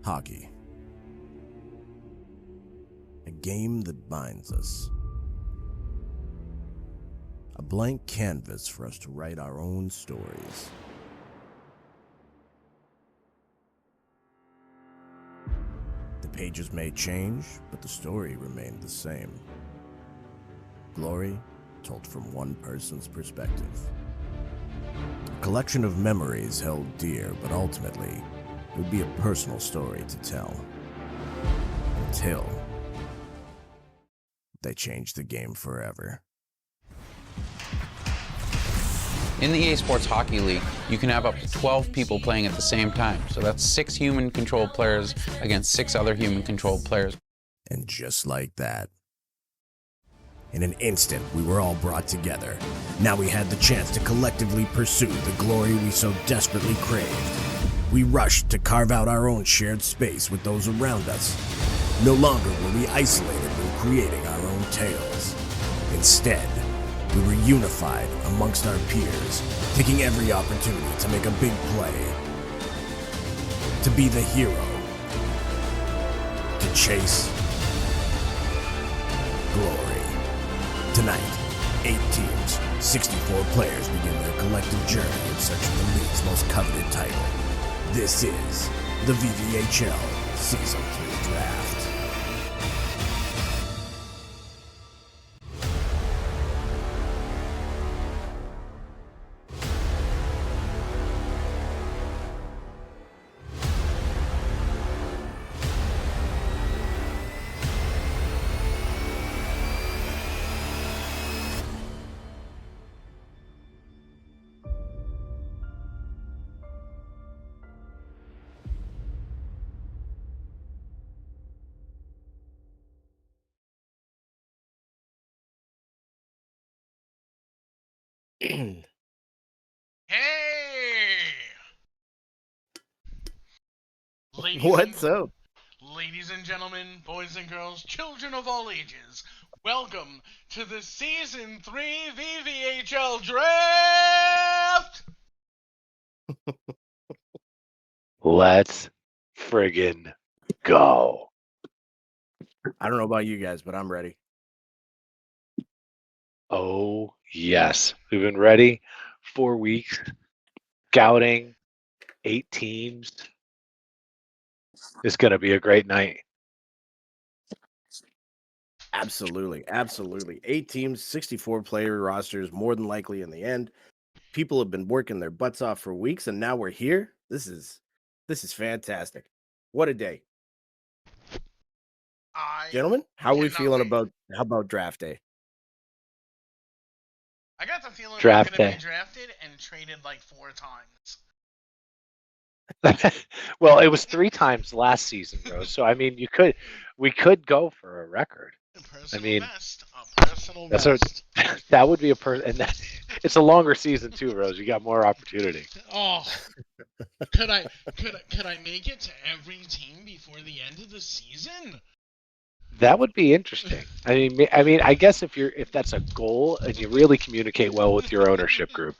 Hockey. A game that binds us. A blank canvas for us to write our own stories. The pages may change, but the story remained the same. Glory told from one person's perspective. A collection of memories held dear, but ultimately, it would be a personal story to tell. Until they changed the game forever. In the EA Sports Hockey League, you can have up to 12 people playing at the same time. So that's 6 human-controlled players against 6 other human-controlled players. And just like that, in an instant, we were all brought together. Now we had the chance to collectively pursue the glory we so desperately craved. We rushed to carve out our own shared space with those around us. No longer were we isolated when creating our own tales. Instead, we were unified amongst our peers, taking every opportunity to make a big play, to be the hero, to chase glory. Tonight, 8 teams, 64 players begin their collective journey in search of the league's most coveted title. This is the VVHL Season 3 Draft. Hey! What's up? Ladies and gentlemen, boys and girls, children of all ages, welcome to the Season 3 VVHL Draft! Let's friggin' go. I don't know about you guys, but I'm ready. Oh, yes. We've been ready 4 weeks, scouting 8 teams. It's going to be a great night. Absolutely. 8 teams, 64 player rosters, more than likely in the end. People have been working their butts off for weeks, and now we're here. This is fantastic. What a day. Gentlemen, how are we feeling about draft day? I got the feeling Draft I'm going to day. be drafted and traded like 4 times. Well, it was 3 times last season, Rose. So I mean, we could go for a record. A personal I mean, best. A personal best. That would be and it's a longer season too, Rose. You got more opportunity. Oh, could I make it to every team before the end of the season? That would be interesting. I mean, I guess if that's a goal and you really communicate well with your ownership group,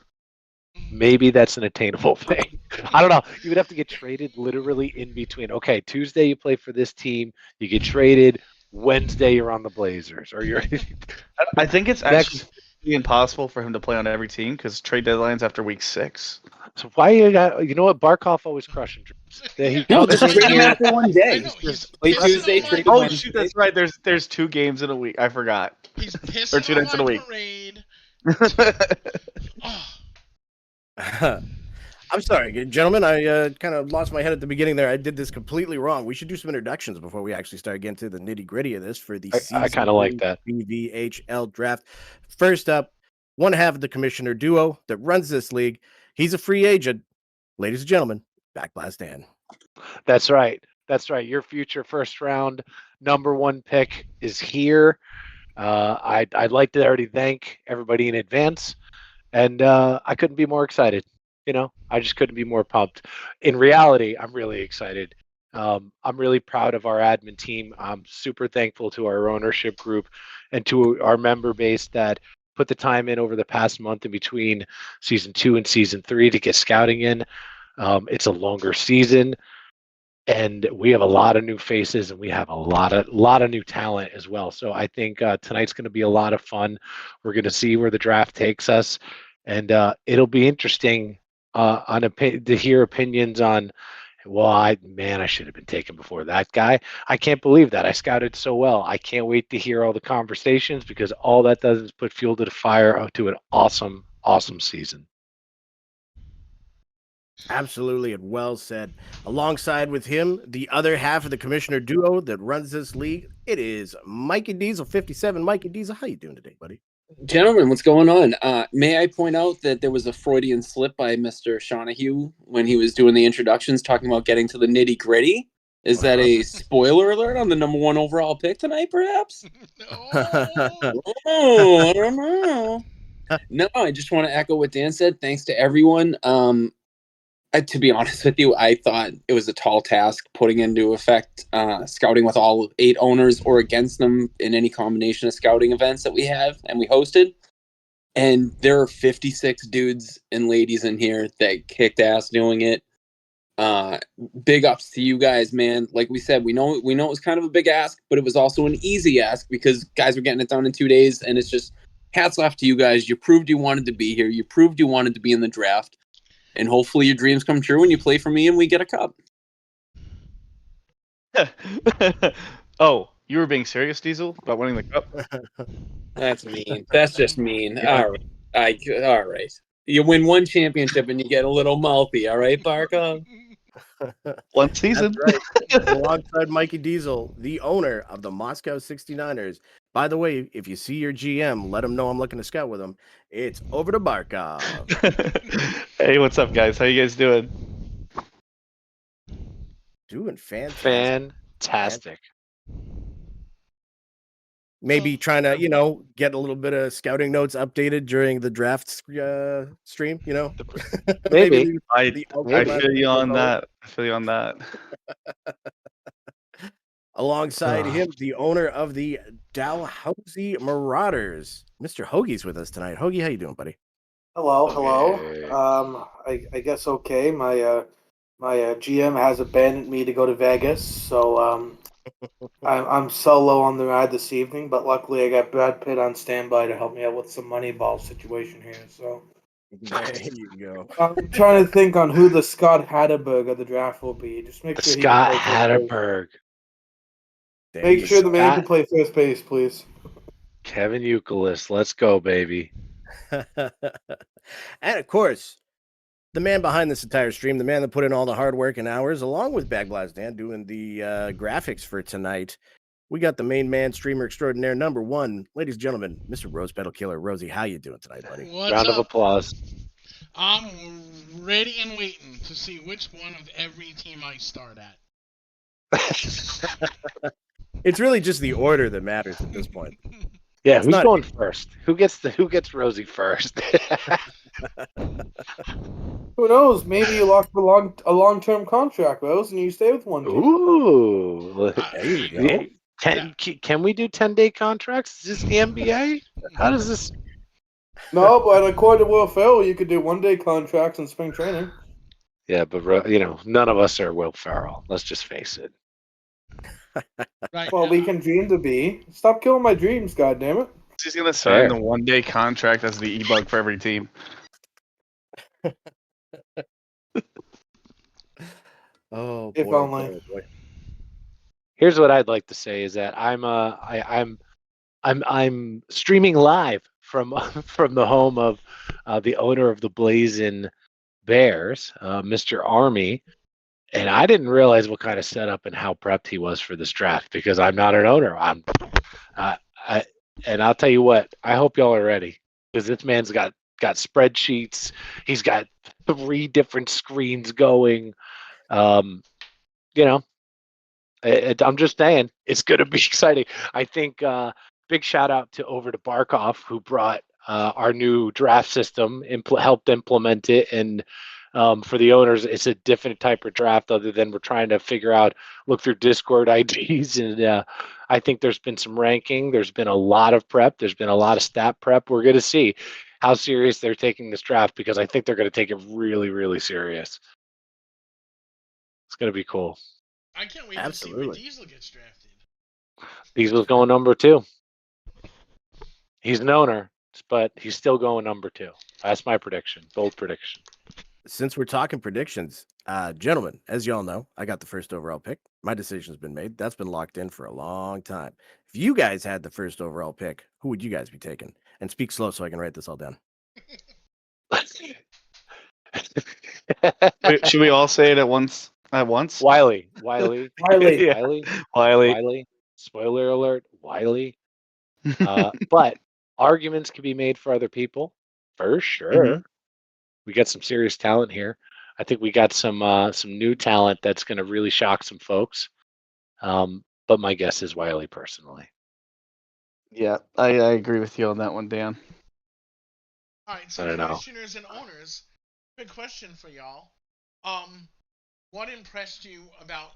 maybe that's an attainable thing. I don't know. You would have to get traded literally in between. Okay, Tuesday you play for this team, you get traded. Wednesday you're on the Blazers, or you're. I think it's actually impossible for him to play on every team because trade deadline's after week 6. So why you know what? Barkov always crushing dreams. He No, comes just in trade him here. after one day. Play Tuesday, trade him Oh Wednesday. shoot, that's right. There's 2 games in a week. I forgot. He's pissing Or 2 on nights in a my week. parade. I'm sorry, gentlemen. I kind of lost my head at the beginning there. I did this completely wrong. We should do some introductions before we actually start getting to the nitty-gritty of this for the I kind of like that. VVHL draft. First up, one half of the commissioner duo that runs this league. He's a free agent. Ladies and gentlemen, Backblast Dan. That's right. Your future first round number 1 pick is here. I'd like to already thank everybody in advance, and I couldn't be more excited. You know, I just couldn't be more pumped. In reality, I'm really excited. I'm really proud of our admin team. I'm super thankful to our ownership group and to our member base that put the time in over the past month in between season 2 and season 3 to get scouting in. It's a longer season. and we have a lot of new faces, and we have a lot of new talent as well. So I think tonight's going to be a lot of fun. We're going to see where the draft takes us, and it'll be interesting to hear opinions on. Well, I should have been taken before that guy. I can't believe that I scouted so well. I can't wait to hear all the conversations because all that does is put fuel to the fire to an awesome, awesome season. Absolutely, and well said. Alongside with him, the other half of the commissioner duo that runs this league, it is Mikey Diesel 57. Mikey Diesel, how you doing today, buddy? Gentlemen, what's going on? May I point out that there was a Freudian slip by Mr. Shonahue when he was doing the introductions, talking about getting to the nitty gritty? Is that a spoiler alert on the number 1 overall pick tonight, perhaps? Oh, I don't know. No, I just want to echo what Dan said. Thanks to everyone. To be honest with you, I thought it was a tall task putting into effect scouting with all 8 owners or against them in any combination of scouting events that we have and we hosted. And there are 56 dudes and ladies in here that kicked ass doing it. Big ups to you guys, man. Like we said, we know it was kind of a big ask, but it was also an easy ask because guys were getting it done in 2 days. And it's just hats off to you guys. You proved you wanted to be here. You proved you wanted to be in the draft. And hopefully your dreams come true when you play for me and we get a cup. Oh, you were being serious, Diesel, about winning the cup? That's mean. That's just mean. Yeah. All right. You win one championship and you get a little mouthy, all right, Barkov? One season. That's right. Alongside Mikey Diesel, the owner of the Moscow 69ers. By the way, if you see your GM, let him know I'm looking to scout with him. It's over to Barkov. Hey, what's up, guys? How you guys doing? Doing fantastic. Maybe trying to, get a little bit of scouting notes updated during the draft stream, Maybe. I feel you on that. Alongside him, the owner of the Dalhousie Marauders, Mr. Hoagie's with us tonight. Hoagie, how you doing, buddy? Hello. I guess okay. My GM has abandoned me to go to Vegas, so I'm solo on the ride this evening. But luckily, I got Brad Pitt on standby to help me out with some Moneyball situation here. So there you go. I'm trying to think on who the Scott Hatterberg of the draft will be. Just make sure Scott Hatterberg. Make sure the man can play first base, please. Kevin Youkilis, let's go, baby. And of course, the man behind this entire stream, the man that put in all the hard work and hours, along with Bag Blast Dan doing the graphics for tonight. We got the main man, streamer extraordinaire, number 1, ladies and gentlemen, Mr. Rose Battle Killer. Rosie, how you doing tonight, buddy? Round of applause. I'm ready and waiting to see which one of every team I start at. It's really just the order that matters at this point. Yeah, who's going first? Who gets Rosie first? Who knows? Maybe you lock a long-term contract, Rose, and you stay with one team. Ooh, there you go. Can we do 10-day contracts? Is this the NBA? How does this? No, but according to Will Ferrell, you could do 1-day contracts in spring training. Yeah, but none of us are Will Ferrell. Let's just face it. Right. Well, we can dream to be. Stop killing my dreams, goddammit. He's gonna sign the 1-day contract as the e-bug for every team. Oh, if boy, only. boy, boy. Here's what I'd like to say is that I'm streaming live from the home of the owner of the Blazing Bears, Mr. Army. And I didn't realize what kind of setup and how prepped he was for this draft because I'm not an owner. And I'll tell you what, I hope y'all are ready because this man's got spreadsheets. He's got 3 different screens going. I'm just saying it's going to be exciting. I think big shout out over to Barkov who brought our new draft system, helped implement it, and for the owners, it's a different type of draft other than we're trying to look through Discord IDs. And I think there's been some ranking. There's been a lot of prep. There's been a lot of stat prep. We're going to see how serious they're taking this draft because I think they're going to take it really, really serious. It's going to be cool. I can't wait to see Absolutely. where Diesel gets drafted. Diesel's going number 2. He's an owner, but he's still going number 2. That's my prediction. Bold prediction. Since we're talking predictions, gentlemen, as y'all know, I got the first overall pick. My decision's been made. That's been locked in for a long time. If you guys had the first overall pick, who would you guys be taking? And speak slow so I can write this all down. Wait, should we all say it at once? Wiley. Yeah. Wiley. Spoiler alert, Wiley. But arguments can be made for other people, for sure. We got some serious talent here. I think we got some new talent that's going to really shock some folks. But my guess is Wiley personally. Yeah, I agree with you on that one, Dan. All right, so I don't know. commissioners and owners, quick question for y'all. What impressed you about,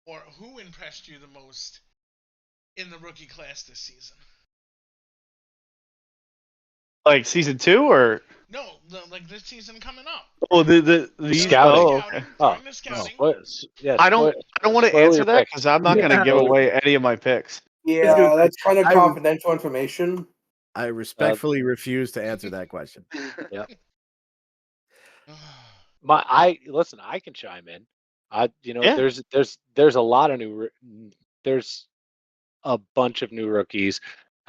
or who impressed you the most in the rookie class this season? Like season 2 or No, like this season coming up. the Scouting. Oh, okay. During the scouting. I don't want to spoil answer your that pick. because I'm not going to give away any of my picks. Yeah, that's kind of confidential information. I respectfully refuse to answer that question. Yeah. I can chime in. Yeah. There's a lot of there's a bunch of new rookies.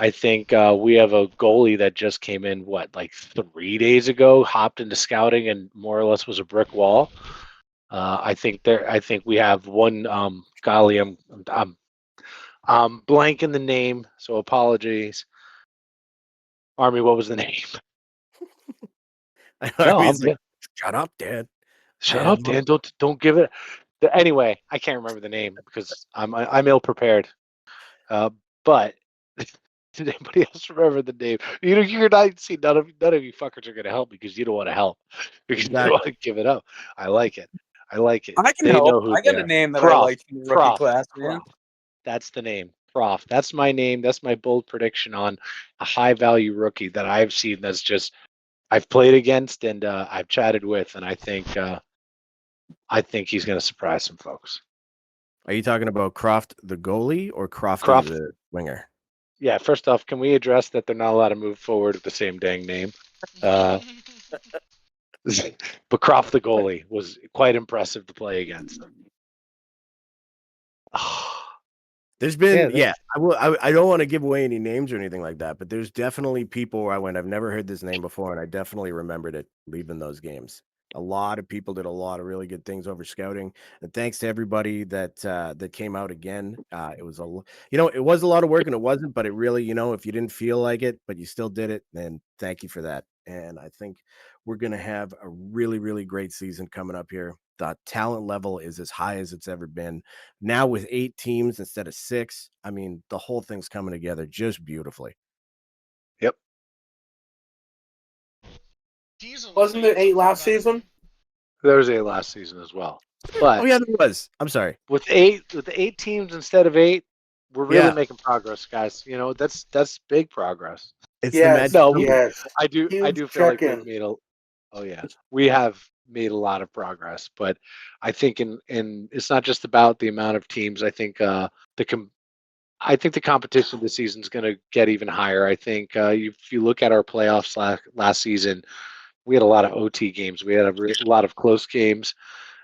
I think we have a goalie that just came in, like 3 days ago, hopped into scouting and more or less was a brick wall. I think we have one golly, I'm blanking the name, so apologies. Army, what was the name? Army's like, shut up, Dan. Shut up, Dan. Don't give it. Anyway, I can't remember the name because I'm ill prepared. But did anybody else remember the name? You're not. See, none of you fuckers are gonna help because you don't want to help because you don't want to give it up. I like it. I can They help. know who I got they a are. name that I like from the rookie Prof. class, man. That's the name. Prof. That's my name. That's my bold prediction on a high value rookie that I've seen. That's just I've played against and I've chatted with, and I think he's going to surprise some folks. Are you talking about Croft the goalie or Croft the winger? Yeah, first off, can we address that they're not allowed to move forward with the same dang name? But Croft the goalie was quite impressive to play against. There's been, I don't want to give away any names or anything like that, but there's definitely people where I went, I've never heard this name before, and I definitely remembered it leaving those games. A lot of people did a lot of really good things over scouting, and thanks to everybody that came out again. It was it was a lot of work, and it wasn't, but it really, if you didn't feel like it, but you still did it, then thank you for that. And I think we're gonna have a really, really great season coming up here. The talent level is as high as it's ever been. Now with 8 teams instead of 6, I mean, the whole thing's coming together just beautifully. Yep. Wasn't there 8 last season? There was 8 last season as well. But yeah, there was. I'm sorry. With 8 teams instead of 8, we're really making progress, guys. That's big progress. It's the magic. Yes. I do feel like we've made we have made a lot of progress, but I think in it's not just about the amount of teams. I think the competition this season is going to get even higher. I think if you look at our playoffs last season, we had a lot of OT games. We had a lot of close games.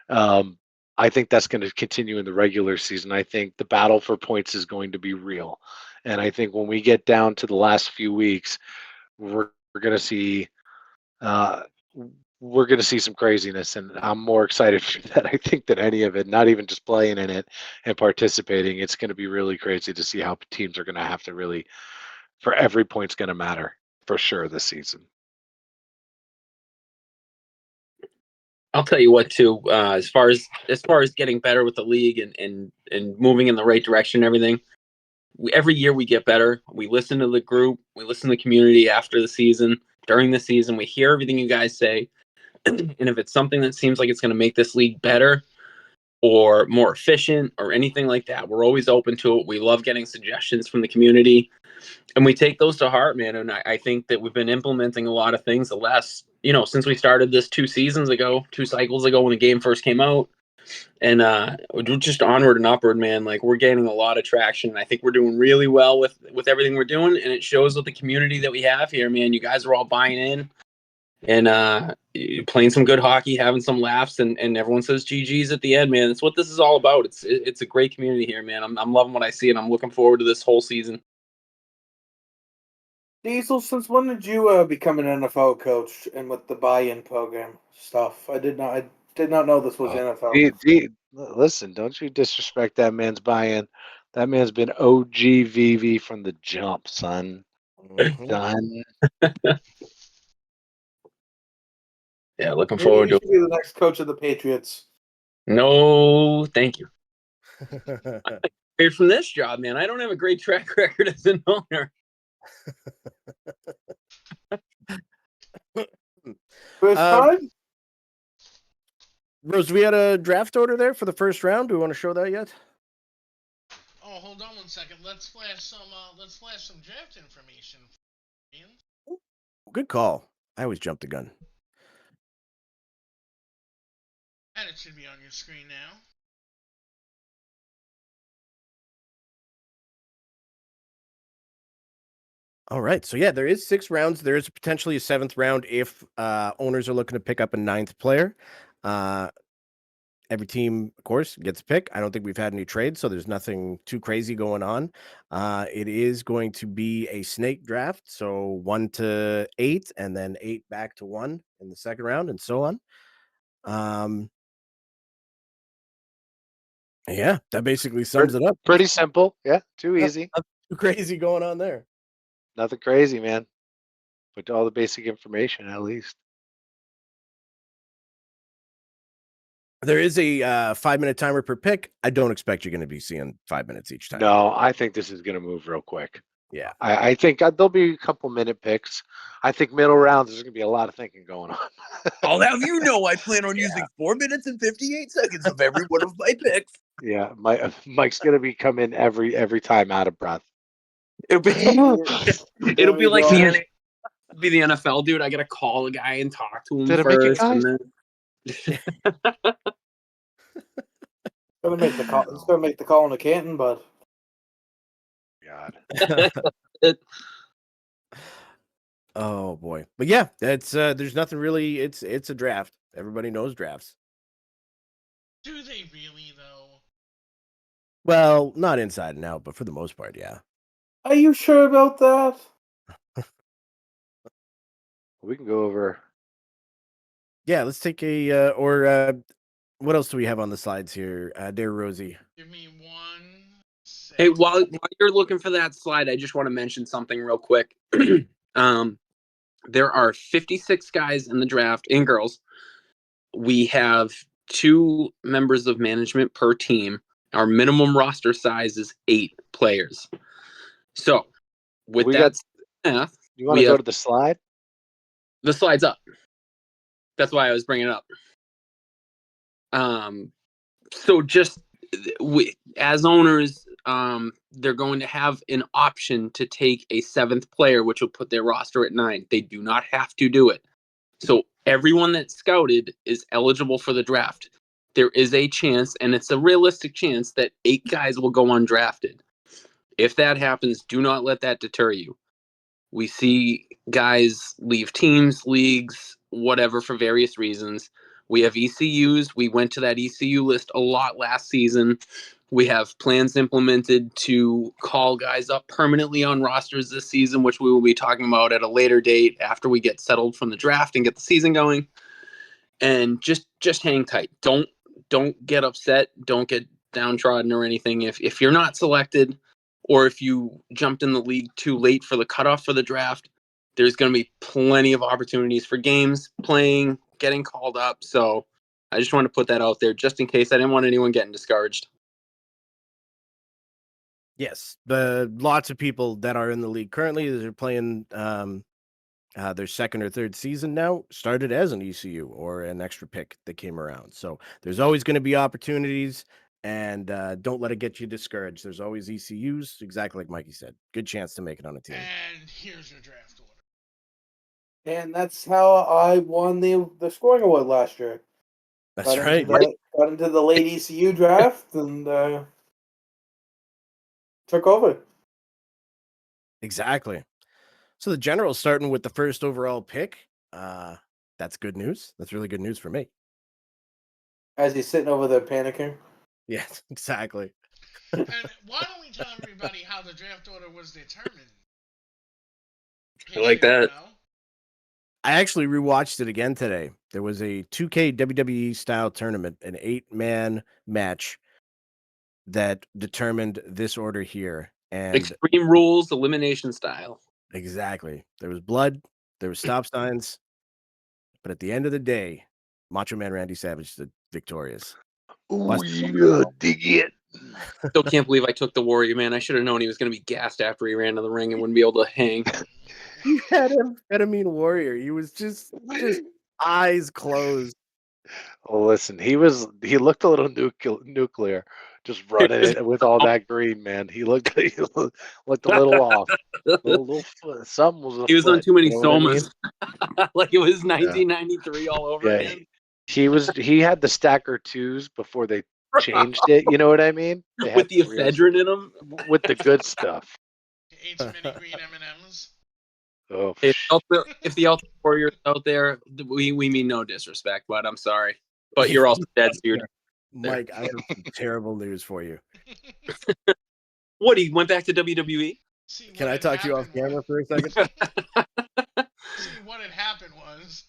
I think that's going to continue in the regular season. I think the battle for points is going to be real, and I think when we get down to the last few weeks, we're going to see some craziness, and I'm more excited for that, I think, than any of it. Not even just playing in it and participating. It's going to be really crazy to see how teams are going to have to really, for every point's going to matter for sure this season. I'll tell you what, too. As far as getting better with the league and moving in the right direction, and everything. Every year we get better. We listen to the group. We listen to the community after the season. During the season, we hear everything you guys say. And if it's something that seems like it's going to make this league better or more efficient or anything like that, we're always open to it. We love getting suggestions from the community. And we take those to heart, man. And I think that we've been implementing a lot of things the last, since we started this 2 cycles ago when the game first came out. And we're just onward and upward, man. Like, we're gaining a lot of traction. I think we're doing really well with everything we're doing, and it shows with the community that we have here, man. You guys are all buying in and playing some good hockey, having some laughs, and everyone says GG's at the end, man. That's what this is all about. It's a great community here, man. I'm loving what I see, and I'm looking forward to this whole season. Diesel, since when did you become an NFL coach and with the buy-in program stuff? I did not know this was NFL. Listen, don't you disrespect that man's buy-in. That man's been OGVV from the jump, son. Done. Yeah, looking Maybe forward you to should be the next coach of the Patriots. No, thank you. Here from this job, man. I don't have a great track record as an owner. First time? Rose, we had a draft order there for the first round. Do we want to show that yet? Oh, hold on 1 second. Let's flash some draft information. Ian. Good call. I always jump the gun. And it should be on your screen now. All right. So, yeah, there is 6 rounds. There is potentially a 7th round if owners are looking to pick up a 9th player. Every team, of course, gets a pick. I don't think we've had any trades, so there's nothing too crazy going on. It is going to be a snake draft, so 1 to 8, and then 8 back to 1 in the second round, and so on. Yeah, that basically sums it up. Pretty simple. Yeah, too easy. Nothing too crazy going on there. Nothing crazy, man. But all the basic information, at least. There is a 5-minute timer per pick. I don't expect you're going to be seeing 5 minutes each time. No, I think this is going to move real quick. Yeah. I think there'll be a couple minute picks. I think middle rounds, there's going to be a lot of thinking going on. I'll have you know I plan on using 4 minutes and 58 seconds of every one of my picks. Yeah, Mike's going to be coming every time out of breath. It'll be like the NFL, dude. I got to call a guy and talk to him Did it first. make it, guys? And then... Gonna make the call. It's gonna make the call in the Canton, but God. Oh boy. But yeah, it's there's nothing really. It's a draft. Everybody knows drafts. Do they really though? Well, not inside and out, but for the most part, yeah. are you sure about that? We can go over. Yeah, let's take a what else do we have on the slides here? Dear Rosie. Give me 1 second. Hey, while you're looking for that slide, I just want to mention something real quick. There are 56 guys in the draft, and girls. We have 2 members of management per team. Our minimum roster size is 8 players. So, with that math, you want to go to the slide? The slide's up. That's why I was bringing it up. So just as owners, they're going to have an option to take a 7th player, which will put their roster at 9. They do not have to do it. So everyone that's scouted is eligible for the draft. There is a chance, and it's a realistic chance, that 8 guys will go undrafted. If that happens, do not let that deter you. We see guys leave teams, leagues, whatever, for various reasons. We have ECUs. We went to that ECU list a lot last season. We have plans implemented to call guys up permanently on rosters this season, which we will be talking about at a later date after we get settled from the draft and get the season going. And just hang tight. Don't get upset. Don't get downtrodden or anything. If you're not selected, or if you jumped in the league too late for the cutoff for the draft, there's going to be plenty of opportunities for games, playing, getting called up. So I just want to put that out there just in case. I didn't want anyone getting discouraged. Yes, lots of people that are in the league currently, they're playing their second or third season now, started as an ECU or an extra pick that came around. So there's always going to be opportunities, and don't let it get you discouraged. There's always ECUs, exactly like Mikey said. Good chance to make it on a team. And here's your draft order. And that's how I won the scoring award last year. That's right. got into the late ECU draft and took over. Exactly. So the General's starting with the first overall pick. That's good news. That's really good news for me. As he's sitting over there panicking. Yes, exactly. And why don't we tell everybody how the draft order was determined? I like that. I actually rewatched it again today. There was a 2K WWE style tournament, an 8-man match that determined this order here. And Extreme Rules, elimination style. exactly. There was blood, there was stop signs, but at the end of the day, Macho Man Randy Savage is victorious. Ooh, yeah, dig it. Still can't believe I took the Warrior, man. I should have known he was going to be gassed after he ran to the ring and wouldn't be able to hang. You had him amphetamine warrior. He was just eyes closed. Oh, listen, he looked a little nuclear, just running it with all that green, man. He looked a little off. Something was. He was on too many you know what I mean? somas. Like it was 1993 all over again. He had the stacker twos before they changed it. You know what I mean? With the ephedrine in them. With the good stuff. Ate too many green M&Ms. Oh, if the Ultimate Warriors out there, we mean no disrespect, but I'm sorry. But you're also dead, so you're Mike, I have some terrible news for you. What, he went back to WWE? See, Can I talk to you off camera for a second? See, what had happened was...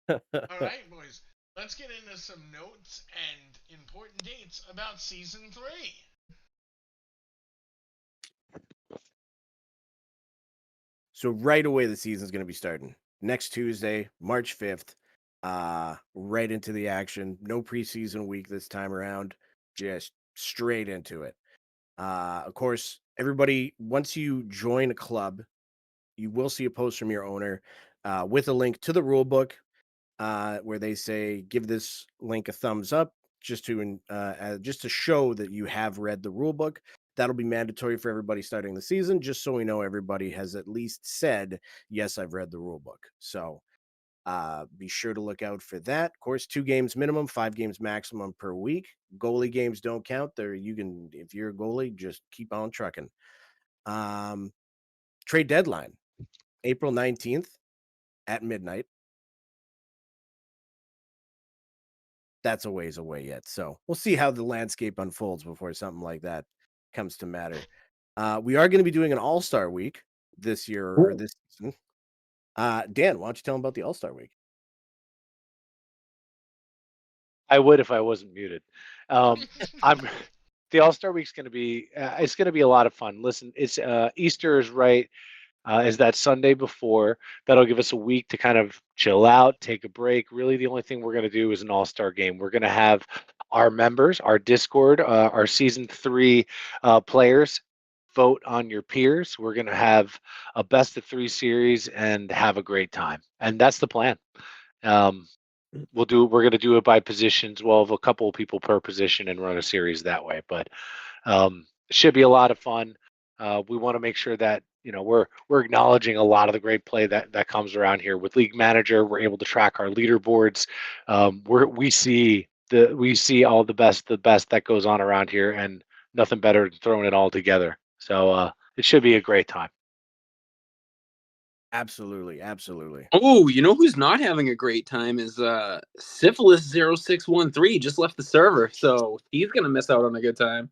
All right, boys. Let's get into some notes and important dates about Season 3. So right away, the season's going to be starting next Tuesday, March 5th. Right into the action. No preseason week this time around. Just straight into it. Of course, everybody, once you join a club, you will see a post from your owner with a link to the rule book where they say, give this link a thumbs up just to show that you have read the rule book. That'll be mandatory for everybody starting the season, just so we know everybody has at least said, yes, I've read the rule book. So be sure to look out for that. Of course, 2 games minimum, 5 games maximum per week. Goalie games don't count. There, you can, if you're a goalie, just keep on trucking. Trade deadline, April 19th at midnight. That's a ways away yet. So we'll see how the landscape unfolds before something like that comes to matter. We are going to be doing an All-Star Week this year or this season. Dan, why don't you tell them about the All-Star Week? I would if I wasn't muted. The All-Star Week's going to be it's going to be a lot of fun. Listen, it's Easter is right. Is that Sunday before. That'll give us a week to kind of chill out, take a break. Really, the only thing we're going to do is an all-star game. We're going to have our members, our Discord, our Season 3 players vote on your peers. We're going to have a best-of-3 series and have a great time. And that's the plan. We're going to do it by positions. We'll have a couple of people per position and run a series that way. But it should be a lot of fun. We want to make sure that we're acknowledging a lot of the great play that comes around here. With League Manager, we're able to track our leaderboards. We see all the best that goes on around here, and nothing better than throwing it all together. So it should be a great time. Absolutely. Oh, you know who's not having a great time is Syphilis 0613 just left the server, so he's gonna miss out on a good time.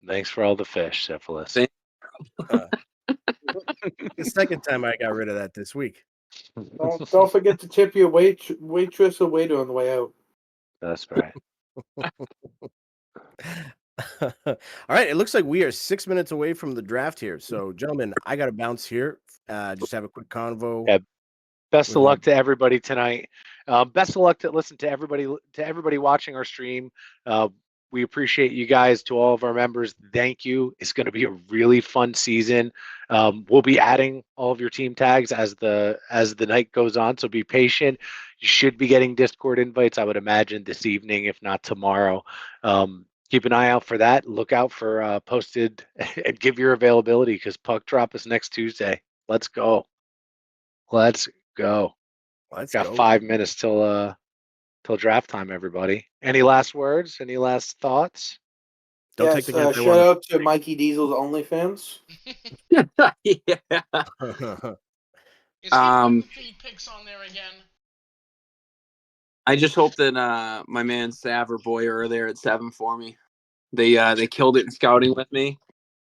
Thanks for all the fish, Syphilis. The second time I got rid of that this week. Don't forget to tip your waitress or waiter on the way out. That's right. All right, it looks like we are 6 minutes away from the draft here. So, gentlemen, I got to bounce here. Just have a quick convo. Yeah. Best of luck to everybody tonight. Best of luck to everybody watching our stream. We appreciate you guys. To all of our members, thank you. It's going to be a really fun season. We'll be adding all of your team tags as the night goes on, so be patient. You should be getting Discord invites, I would imagine, this evening, if not tomorrow. Keep an eye out for that. Look out for posted and give your availability, because puck drop is next Tuesday. Let's go. Let's Go. Let's Got go. 5 minutes till draft time, everybody. Any last words? Any last thoughts? Don't Yes, take the guess. shout out to Mikey Diesel's OnlyFans. yeah. Is he putting feed pics on there again? I just hope that my man Sav or Boyer are there at 7 for me. They killed it in scouting with me.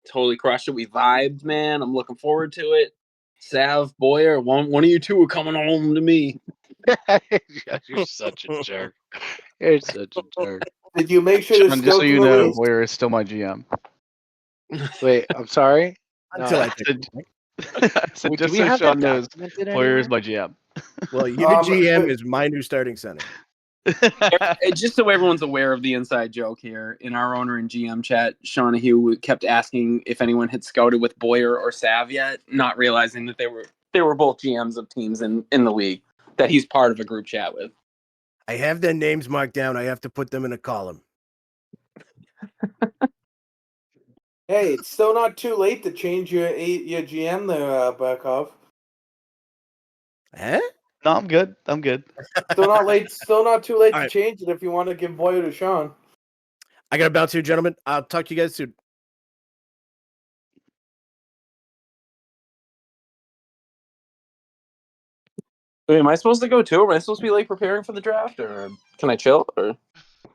Totally crushed it. We vibed, man. I'm looking forward to it. Sav, Boyer, one of you two are coming home to me. You're such a jerk. You're such a jerk. Did you make sure to Sean, scout just so the you know, release? Boyer is still my GM. Wait, I'm sorry. Until No. I take I said, Do just we so have Sean that knows, documented Boyer is anywhere? my GM. Well, your GM is my new starting center. Just so everyone's aware of the inside joke here, in our owner and GM chat, Shawnahue kept asking if anyone had scouted with Boyer or Sav yet, not realizing that they were both GMs of teams in the league that he's part of a group chat with. I have their names marked down. I have to put them in a column. Hey, it's still not too late to change your GM there, Barkov. Huh? No, I'm good. I'm good. Still not late. Still not too late All to right. change it if you want to give Boyer to Sean. I got to bounce here, gentlemen. I'll talk to you guys soon. Wait, am I supposed to go too? Am I supposed to be like preparing for the draft, or can I chill? Or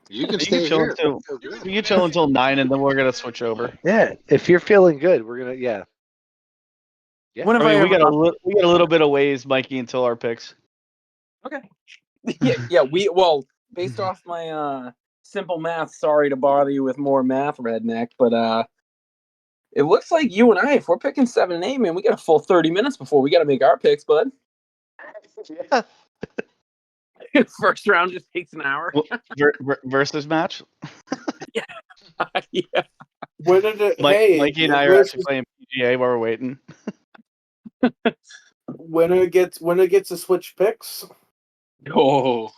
You can You stay can chill here. until You can we can chill until 9, and then we're gonna switch over. Yeah, if you're feeling good, we're gonna. Yeah. when have I mean, I we ever? got a little bit of ways, Mikey, until our picks. Okay. yeah. Based off my simple math. Sorry to bother you with more math, redneck, but it looks like you and I, if we're picking 7 and 8, man, we got a full 30 minutes before we got to make our picks, bud. Yeah. First round just takes an hour. Versus match. yeah. Mikey and I are actually playing PGA while we're waiting. winner gets to switch picks. Oh.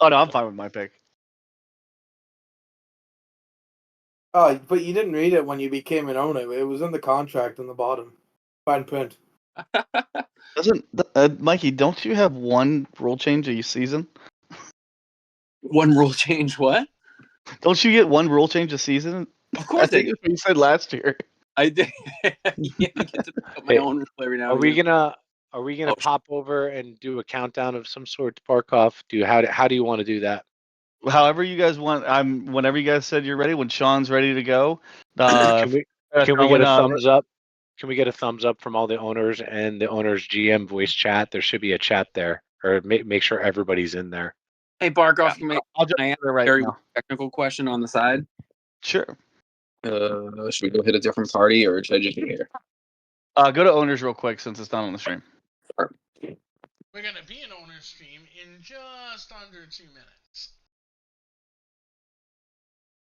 Oh no, I'm fine with my pick. Oh, but you didn't read it when you became an owner. It was in the contract in the bottom, fine print. Doesn't Mikey? Don't you have one rule change a season? One rule change, what? Don't you get one rule change a season? Of course I think that's what you said last year. I did. Yeah, I get to pick up my own rule every now Are and we again. gonna pop over and do a countdown of some sort to Barkov? How do you want to do that? However you guys want. Whenever you guys said you're ready. When Sean's ready to go. Can we get a thumbs up? Can we get a thumbs up from all the owners and the owners GM voice chat? There should be a chat there, or make sure everybody's in there. Hey, Barkov, I'll just can I ask right a very now. technical question on the side? Sure. Should we go hit a different party, or should I just be here? Go to owners real quick since it's not on the stream. We're gonna be an owner stream in just under 2 minutes.